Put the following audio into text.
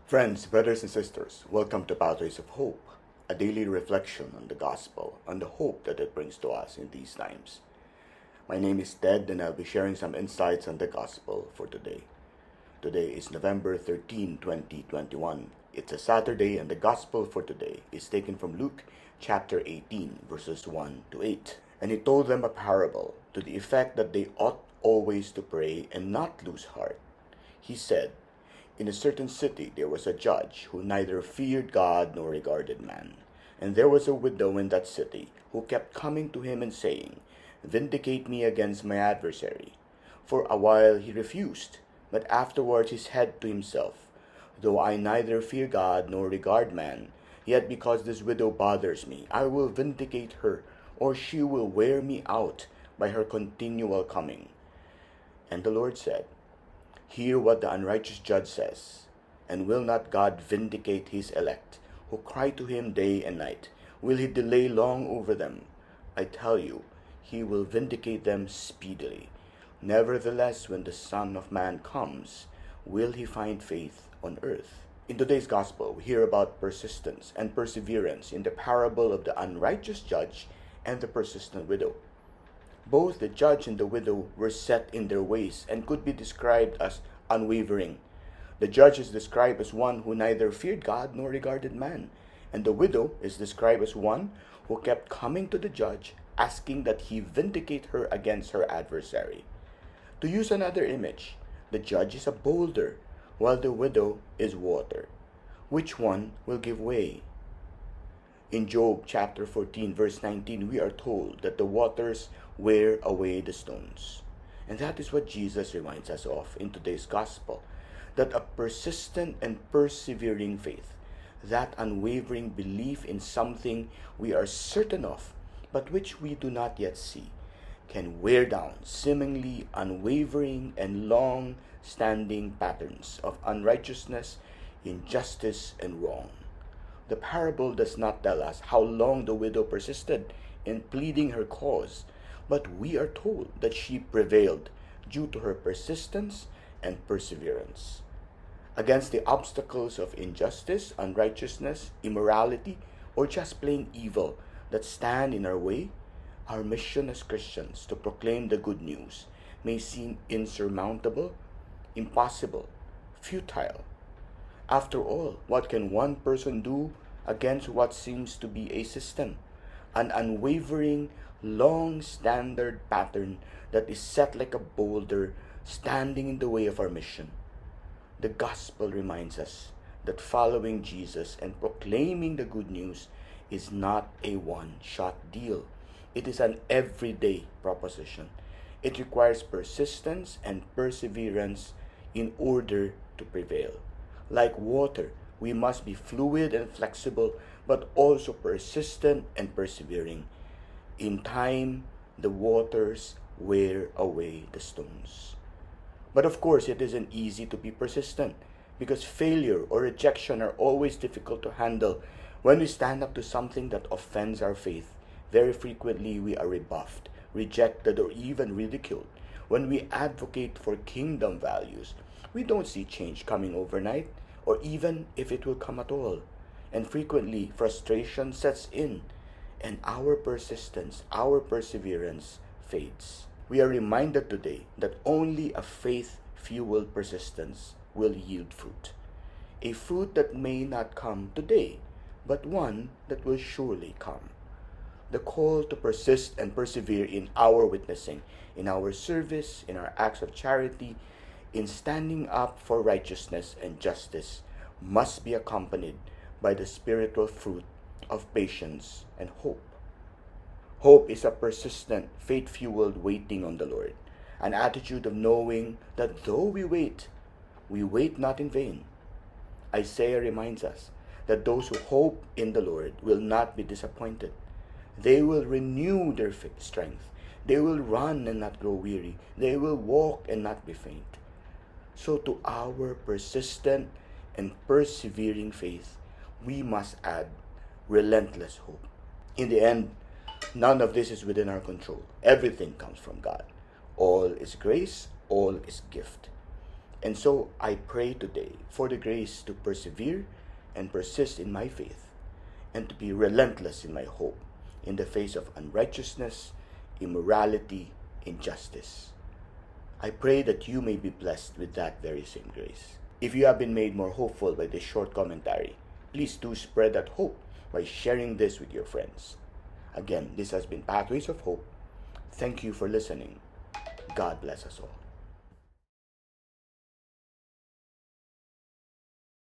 Friends, brothers, and sisters, welcome to Pathways of Hope, a daily reflection on the gospel and the hope that it brings to us in these times. My name is Ted, and I'll be sharing some insights on the gospel for today. Today is November 13, 2021. It's a Saturday, and the gospel for today is taken from Luke chapter 18, verses 1 to 8. And he told them a parable to the effect that they ought always to pray and not lose heart. He said, "In a certain city there was a judge who neither feared God nor regarded man. And there was a widow in that city who kept coming to him and saying, 'Vindicate me against my adversary.' For a while he refused, but afterwards he said to himself, 'Though I neither fear God nor regard man, yet because this widow bothers me, I will vindicate her, or she will wear me out by her continual coming.' And the Lord said, 'Hear what the unrighteous judge says. And will not God vindicate his elect, who cry to him day and night? Will he delay long over them? I tell you, he will vindicate them speedily. Nevertheless, when the Son of Man comes, will he find faith on earth?'" In today's gospel, we hear about persistence and perseverance in the parable of the unrighteous judge and the persistent widow. Both the judge and the widow were set in their ways and could be described as unwavering. The judge is described as one who neither feared God nor regarded man, and the widow is described as one who kept coming to the judge asking that he vindicate her against her adversary. To use another image, the judge is a boulder while the widow is water. Which one will give way? In Job chapter 14, verse 19, we are told that the waters wear away the stones. And that is what Jesus reminds us of in today's gospel, that a persistent and persevering faith, that unwavering belief in something we are certain of, but which we do not yet see, can wear down seemingly unwavering and long-standing patterns of unrighteousness, injustice, and wrong. The parable does not tell us how long the widow persisted in pleading her cause, but we are told that she prevailed due to her persistence and perseverance. Against the obstacles of injustice, unrighteousness, immorality, or just plain evil that stand in our way, our mission as Christians to proclaim the good news may seem insurmountable, impossible, futile. After all, what can one person do against what seems to be a system, an unwavering, long standard pattern that is set like a boulder standing in the way of our mission? The gospel reminds us that following Jesus and proclaiming the good news is not a one-shot deal. It is an everyday proposition. It requires persistence and perseverance in order to prevail. Like water, we must be fluid and flexible, but also persistent and persevering. In time, the waters wear away the stones. But of course, it isn't easy to be persistent, because failure or rejection are always difficult to handle. When we stand up to something that offends our faith, very frequently we are rebuffed, rejected, or even ridiculed. When we advocate for kingdom values, we don't see change coming overnight, or even if it will come at all. And frequently, frustration sets in, and our persistence, our perseverance fades. We are reminded today that only a faith-fueled persistence will yield fruit. A fruit that may not come today, but one that will surely come. The call to persist and persevere in our witnessing, in our service, in our acts of charity, in standing up for righteousness and justice must be accompanied by the spiritual fruit of patience and hope. Hope is a persistent, faith-fueled waiting on the Lord, an attitude of knowing that though we wait not in vain. Isaiah reminds us that those who hope in the Lord will not be disappointed. They will renew their strength. They will run and not grow weary. They will walk and not be faint. So to our persistent and persevering faith, we must add relentless hope. In the end, none of this is within our control. Everything comes from God. All is grace, all is gift. And so I pray today for the grace to persevere and persist in my faith, and to be relentless in my hope in the face of unrighteousness, immorality, injustice. I pray that you may be blessed with that very same grace. If you have been made more hopeful by this short commentary, please do spread that hope by sharing this with your friends. Again, this has been Pathways of Hope. Thank you for listening. God bless us all.